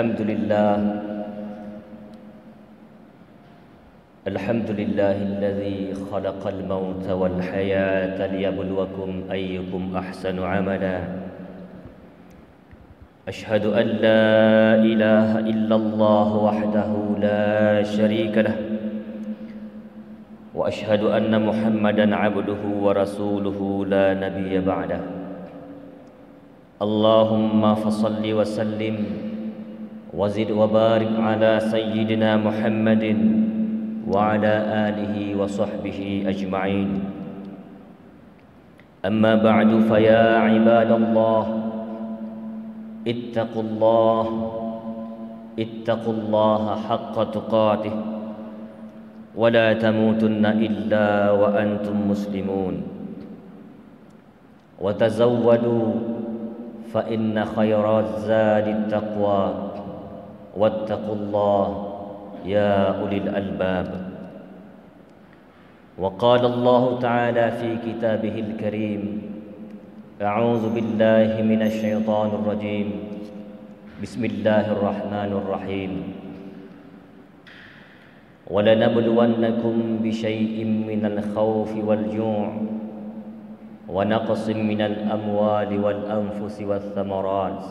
الحمد لله الذي خلق الموت والحياة ليبلوكم أيكم أحسن عملا. أشهد أن لا إله إلا الله وحده لا شريك له، وأشهد أن محمدا عبده ورسوله لا نبي بعده. اللهم فصل وسلم وزد وبارك على سيدنا محمد وعلى آله وصحبه أجمعين. أما بعد، فيا عباد الله اتقوا الله حق تقاته ولا تموتن إلا وأنتم مسلمون. وتزودوا فإن خير الزاد التقوى واتقوا الله يا أولي الألباب. وقال الله تعالى في كتابه الكريم: أعوذ بالله من الشيطان الرجيم، بسم الله الرحمن الرحيم. ولنبلونكم بشيء من الخوف والجوع ونقص من الأموال والأنفس والثمرات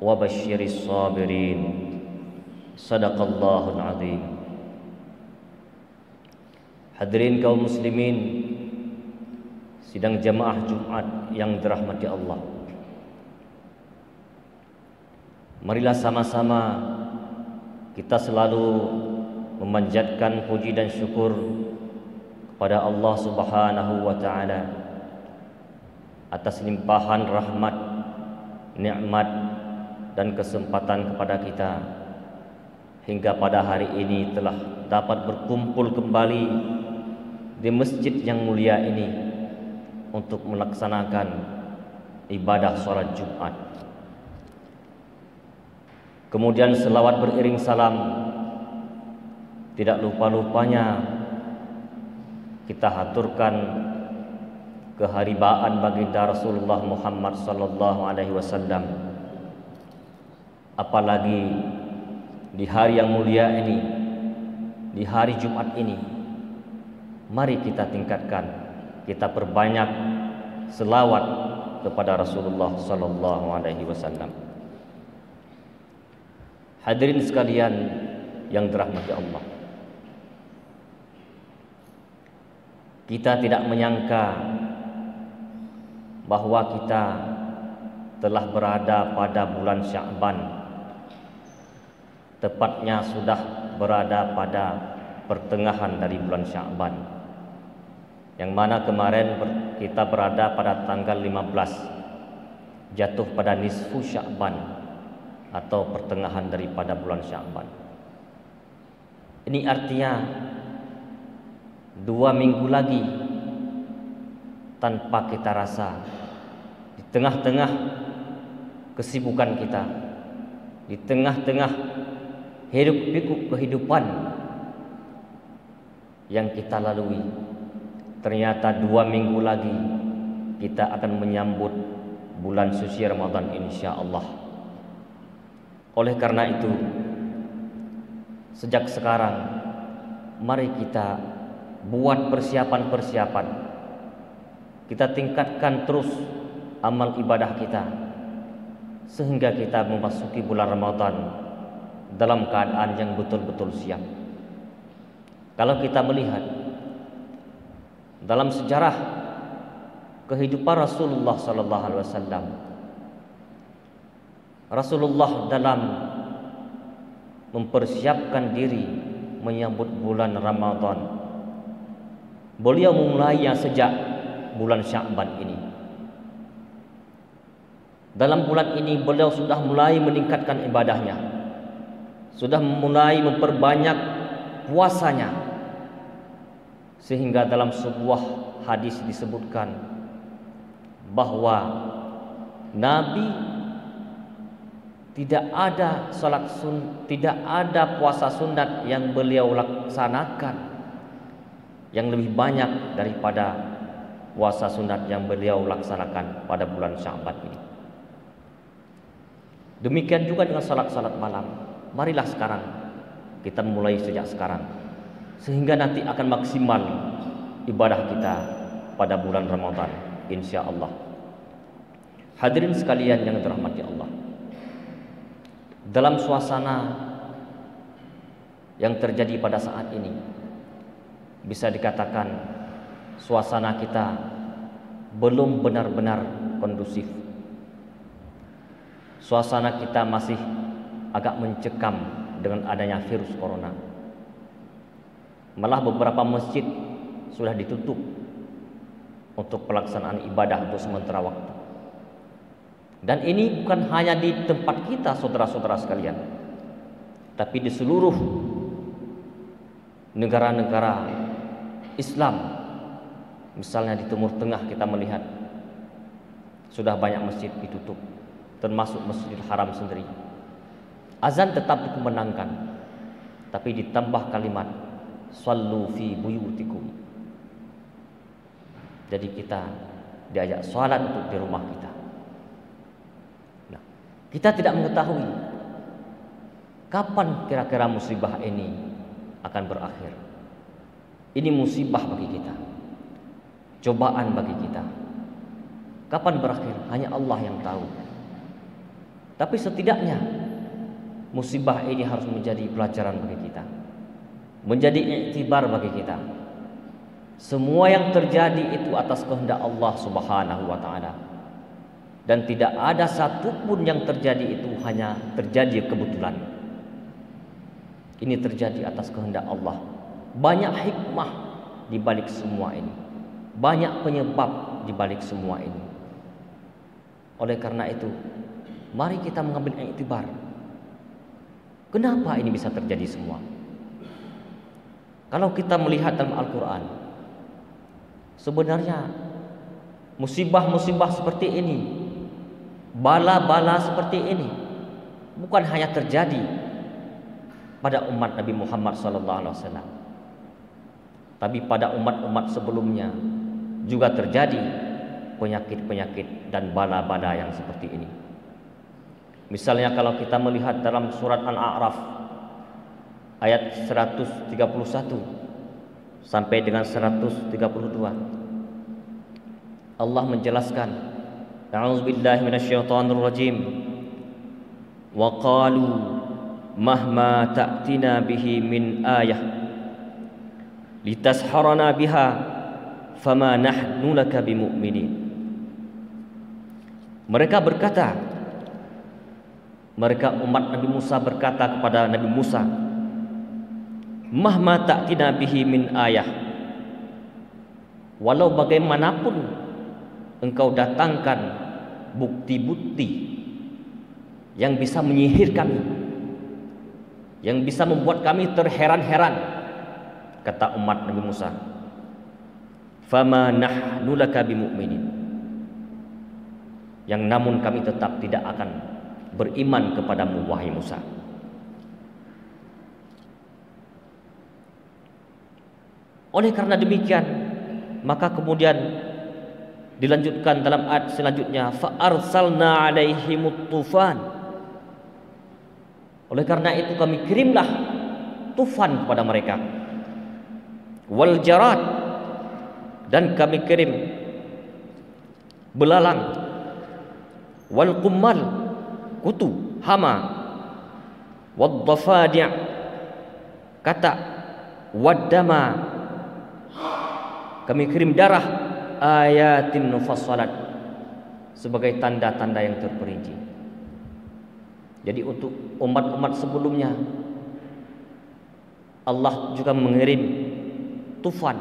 وبشر الصابرين. صدق الله العظيم. Hadirin kaum muslimin sidang jamaah Jumat yang dirahmati Allah, marilah sama-sama kita selalu memanjatkan puji dan syukur kepada Allah Subhanahu wa taala atas limpahan rahmat, nikmat dan kesempatan kepada kita hingga pada hari ini telah dapat berkumpul kembali di masjid yang mulia ini untuk melaksanakan ibadah sholat Jumat. Kemudian selawat beriring salam tidak lupa-lupanya kita haturkan keharibaan baginda Rasulullah Muhammad sallallahu alaihi wasallam. Apalagi di hari yang mulia ini, di hari Jumat ini, mari kita tingkatkan, kita perbanyak selawat kepada Rasulullah sallallahu alaihi wasallam. Hadirin sekalian yang dirahmati Allah, kita tidak menyangka bahwa kita telah berada pada bulan Sya'ban, tepatnya sudah berada pada pertengahan dari bulan Sya'ban, yang mana kemarin kita berada pada tanggal 15, jatuh pada nisfu Sya'ban atau pertengahan daripada bulan Sya'ban. Ini artinya 2 minggu lagi tanpa kita rasa, di tengah-tengah kesibukan kita, di tengah-tengah hiruk-pikuk kehidupan yang kita lalui, ternyata 2 minggu lagi kita akan menyambut bulan suci Ramadan insyaallah. Oleh karena itu, sejak sekarang mari kita buat persiapan-persiapan, kita tingkatkan terus amal ibadah kita sehingga kita memasuki bulan Ramadan dalam keadaan yang betul-betul siap. Kalau kita melihat dalam sejarah kehidupan Rasulullah sallallahu alaihi wasallam, Rasulullah dalam mempersiapkan diri menyambut bulan Ramadan, beliau memulainya sejak bulan Sya'ban ini. Dalam bulan ini beliau sudah mulai meningkatkan ibadahnya, sudah mulai memperbanyak puasanya, sehingga dalam sebuah hadis disebutkan bahwa Nabi tidak ada puasa sunat yang beliau laksanakan yang lebih banyak daripada puasa sunat yang beliau laksanakan pada bulan Sya'ban ini. Demikian juga dengan salat-salat malam. Marilah sekarang kita mulai sejak sekarang, sehingga nanti akan maksimal ibadah kita pada bulan Ramadan, insya Allah. Hadirin sekalian yang dirahmati Allah, dalam suasana yang terjadi pada saat ini, bisa dikatakan suasana kita belum benar-benar kondusif. Suasana kita masih agak mencekam dengan adanya virus corona. Malah beberapa masjid sudah ditutup untuk pelaksanaan ibadah untuk sementara waktu. Dan ini bukan hanya di tempat kita, saudara-saudara sekalian, tapi di seluruh negara-negara Islam. Misalnya di Timur Tengah kita melihat sudah banyak masjid ditutup, termasuk Masjidil Haram sendiri. Azan tetap dikumandangkan, tapi ditambah kalimat shallu fi buyutikum. Jadi kita diajak salat untuk di rumah kita. Nah, kita tidak mengetahui kapan kira-kira musibah ini akan berakhir. Ini musibah bagi kita, cobaan bagi kita. Kapan berakhir? Hanya Allah yang tahu. Tapi setidaknya musibah ini harus menjadi pelajaran bagi kita, menjadi iktibar bagi kita. Semua yang terjadi itu atas kehendak Allah Subhanahu wa ta'ala, dan tidak ada satupun yang terjadi itu hanya terjadi kebetulan. Ini terjadi atas kehendak Allah. Banyak hikmah di balik semua ini, banyak penyebab di balik semua ini. Oleh karena itu, mari kita mengambil iktibar. Kenapa ini bisa terjadi semua? Kalau kita melihat dalam Al-Quran, sebenarnya musibah-musibah seperti ini, bala-bala seperti ini, bukan hanya terjadi pada umat Nabi Muhammad SAW, tapi pada umat-umat sebelumnya juga terjadi penyakit-penyakit dan bala-bala yang seperti ini. Misalnya kalau kita melihat dalam surat Al-A'raf ayat 131 sampai dengan 132, Allah menjelaskan, A'udzubillahi minasyaitonir rajim. Wa qalu mahma ta'tina bihi min ayah litasharana biha fama nahnu laka bimu'minin. Mereka berkata, mereka umat Nabi Musa berkata kepada Nabi Musa, mahma ta'tina bihi min ayah, walau bagaimanapun engkau datangkan bukti-bukti yang bisa menyihir kami, yang bisa membuat kami terheran-heran, kata umat Nabi Musa, fama nahnu laka bimu'minin, yang namun kami tetap tidak akan beriman kepadamu wahai Musa. Oleh karena demikian, maka kemudian dilanjutkan dalam ayat selanjutnya, fa arsalna alaihimut tufan. Oleh karena itu kami kirimlah tufan kepada mereka, wal jarad, dan kami kirim belalang, wal qummal, kutu, hama, wad dhafadi', katak, wad dama, kami kirim darah, ayatin mufassalat, sebagai tanda-tanda yang terperinci. Jadi untuk umat-umat sebelumnya Allah juga mengirim tufan,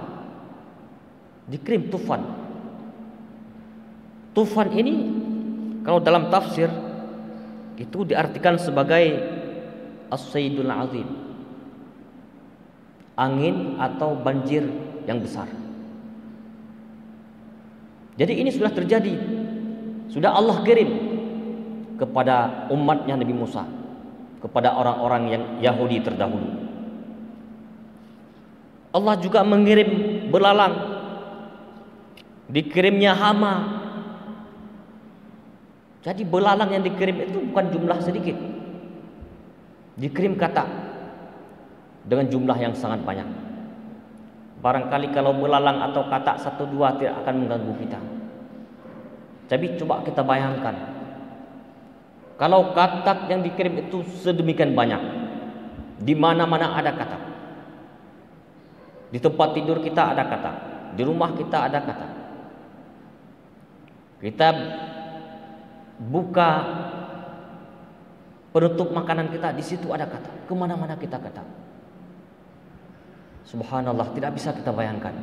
dikirim tufan. Tufan ini kalau dalam tafsir itu diartikan sebagai as-saydul azim, angin atau banjir yang besar. Jadi ini sudah terjadi, sudah Allah kirim kepada umatnya Nabi Musa, kepada orang-orang yang Yahudi terdahulu. Allah juga mengirim belalang, dikirimnya hama, Jadi belalang yang dikirim itu bukan jumlah sedikit. Dikirim kata dengan jumlah yang sangat banyak. Barangkali kalau belalang atau kata 1-2 tidak akan mengganggu kita. Tapi coba kita bayangkan, kalau kata yang dikirim itu sedemikian banyak, di mana-mana ada kata. Di tempat tidur kita ada kata, di rumah kita ada kata. Kita buka penutup makanan kita, di situ ada kata. Kemana-mana kita kata. Subhanallah, tidak bisa kita bayangkan.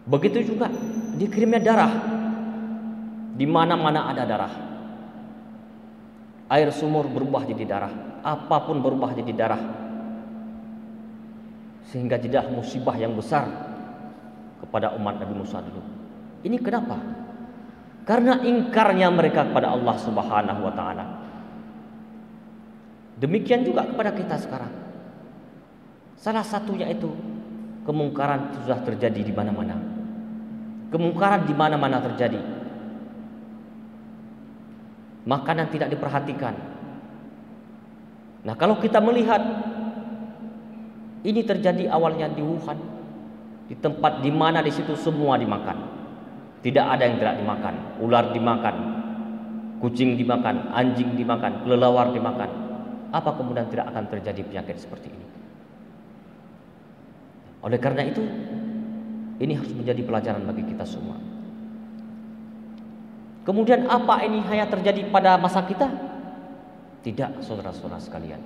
Begitu juga dikirimnya darah. Di mana-mana ada darah. Air sumur berubah jadi darah, apapun berubah jadi darah. Sehingga jadilah musibah yang besar kepada umat Nabi Musa dulu. Ini kenapa? Karena ingkarnya mereka kepada Allah Subhanahu wa taala. Demikian juga kepada kita sekarang. Salah satunya itu kemungkaran sudah terjadi di mana-mana. Kemungkaran di mana-mana terjadi. Makanan tidak diperhatikan. Nah, kalau kita melihat ini terjadi awalnya di Wuhan, di tempat di mana di situ semua dimakan. Tidak ada yang tidak dimakan. Ular dimakan, kucing dimakan, anjing dimakan, kelelawar dimakan. Apa kemudian tidak akan terjadi penyakit seperti ini? Oleh karena itu, ini harus menjadi pelajaran bagi kita semua. Kemudian apa ini hanya terjadi pada masa kita? Tidak, saudara-saudara sekalian.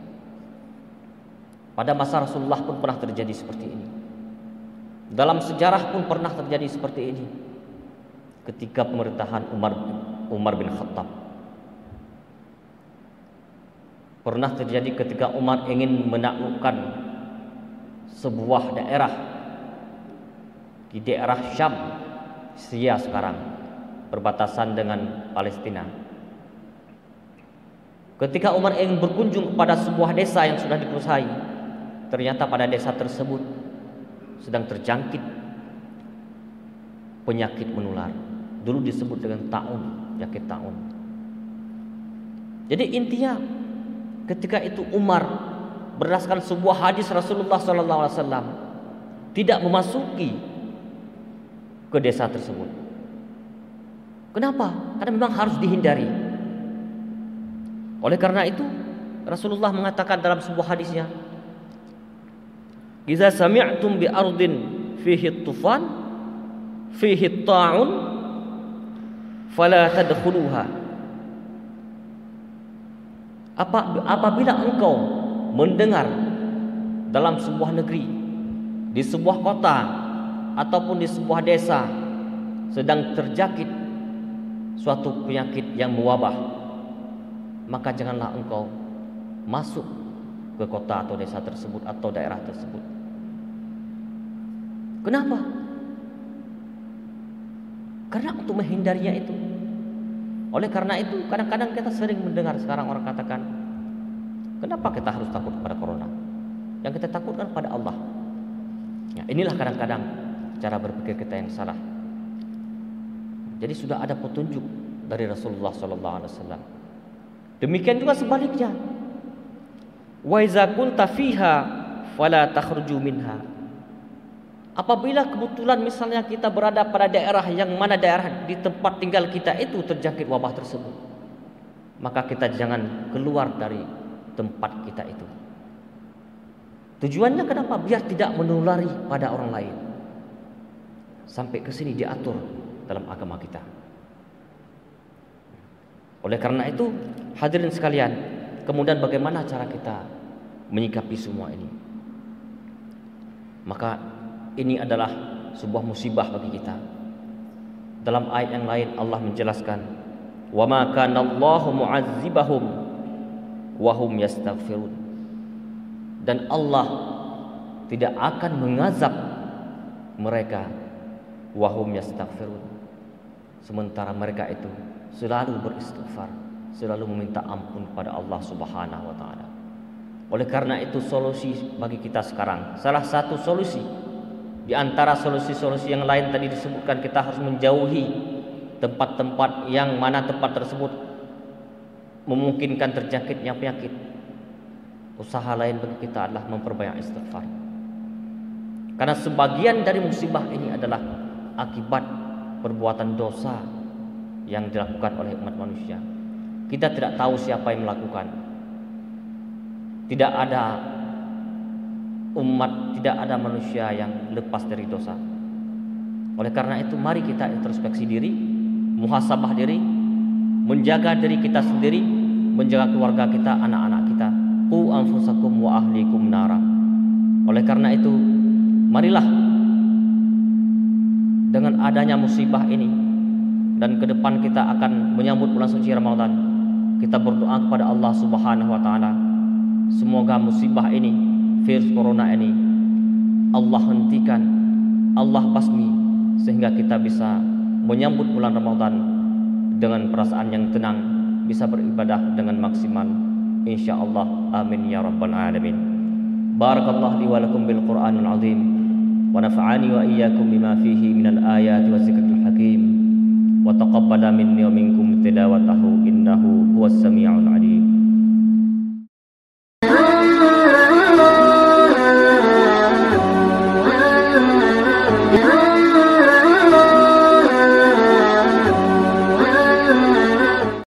Pada masa Rasulullah pun pernah terjadi seperti ini. Dalam sejarah pun pernah terjadi seperti ini. Ketika pemerintahan Umar bin Khattab. Pernah terjadi ketika Umar ingin menaklukkan sebuah daerah di daerah Syam, Syria sekarang, perbatasan dengan Palestina. Ketika Umar ingin berkunjung kepada sebuah desa yang sudah dikuasai, ternyata pada desa tersebut sedang terjangkit penyakit menular. Dulu disebut dengan taun, penyakit taun. Jadi intinya ketika itu Umar berdasarkan sebuah hadis Rasulullah SAW tidak memasuki ke desa tersebut. Kenapa? Karena memang harus dihindari. Oleh karena itu Rasulullah mengatakan dalam sebuah hadisnya, "Idza sami'tum bi ardin fihi tufan fihi ta'un fala tadkhuluha." Apabila engkau mendengar dalam sebuah negeri, di sebuah kota ataupun di sebuah desa sedang terjangkit suatu penyakit yang mewabah, maka janganlah engkau masuk ke kota atau desa tersebut atau daerah tersebut. Kenapa? Karena untuk menghindarinya itu. Oleh karena itu kadang-kadang kita sering mendengar sekarang orang katakan, kenapa kita harus takut kepada corona? Yang kita takutkan pada Allah. Ya, inilah kadang-kadang cara berpikir kita yang salah. Jadi sudah ada petunjuk dari Rasulullah SAW. Demikian juga sebaliknya. Wa iza kunta fiha fala takhruju minha. Apabila kebetulan misalnya kita berada pada daerah yang mana daerah di tempat tinggal kita itu terjangkit wabah tersebut, maka kita jangan keluar dari tempat kita itu. Tujuannya kenapa? Biar tidak menulari pada orang lain. Sampai ke sini diatur dalam agama kita. Oleh karena itu, hadirin sekalian, kemudian bagaimana cara kita menyikapi semua ini? Maka ini adalah sebuah musibah bagi kita. Dalam ayat yang lain Allah menjelaskan, "Wa ma kana Allahu mu'adzibahum wa hum yastaghfirun." Dan Allah tidak akan mengazab mereka wa hum yastaghfirun, sementara mereka itu selalu beristighfar, selalu meminta ampun kepada Allah Subhanahu wa taala. Oleh karena itu solusi bagi kita sekarang, salah satu solusi di antara solusi-solusi yang lain tadi disebutkan, kita harus menjauhi tempat-tempat yang mana tempat tersebut memungkinkan terjangkitnya penyakit, usaha lain bagi kita adalah memperbanyak istighfar. Karena sebagian dari musibah ini adalah akibat perbuatan dosa yang dilakukan oleh umat manusia. Kita tidak tahu siapa yang melakukan. Tidak ada umat, tidak ada manusia yang lepas dari dosa. Oleh karena itu, mari kita introspeksi diri, muhasabah diri, menjaga diri kita sendiri, menjaga keluarga kita, anak-anak kita. Qu anfusakum wa ahlikum nara. Oleh karena itu, marilah dengan adanya musibah ini dan ke depan kita akan menyambut bulan suci Ramadan, kita berdoa kepada Allah Subhanahu wa taala, semoga musibah ini, virus corona ini, Allah hentikan, Allah basmi, sehingga kita bisa menyambut bulan Ramadan dengan perasaan yang tenang, bisa beribadah dengan maksimal, insyaallah. Amin ya rabbal alamin. Barakallahu li wa lakum bil Qur'anil azim, wa nafa'ani wa iyyakum bima fihi minal ayati wa zikril hakim, wa taqabbala minni wa minkum tilawatahu innahu huwas samiul alim.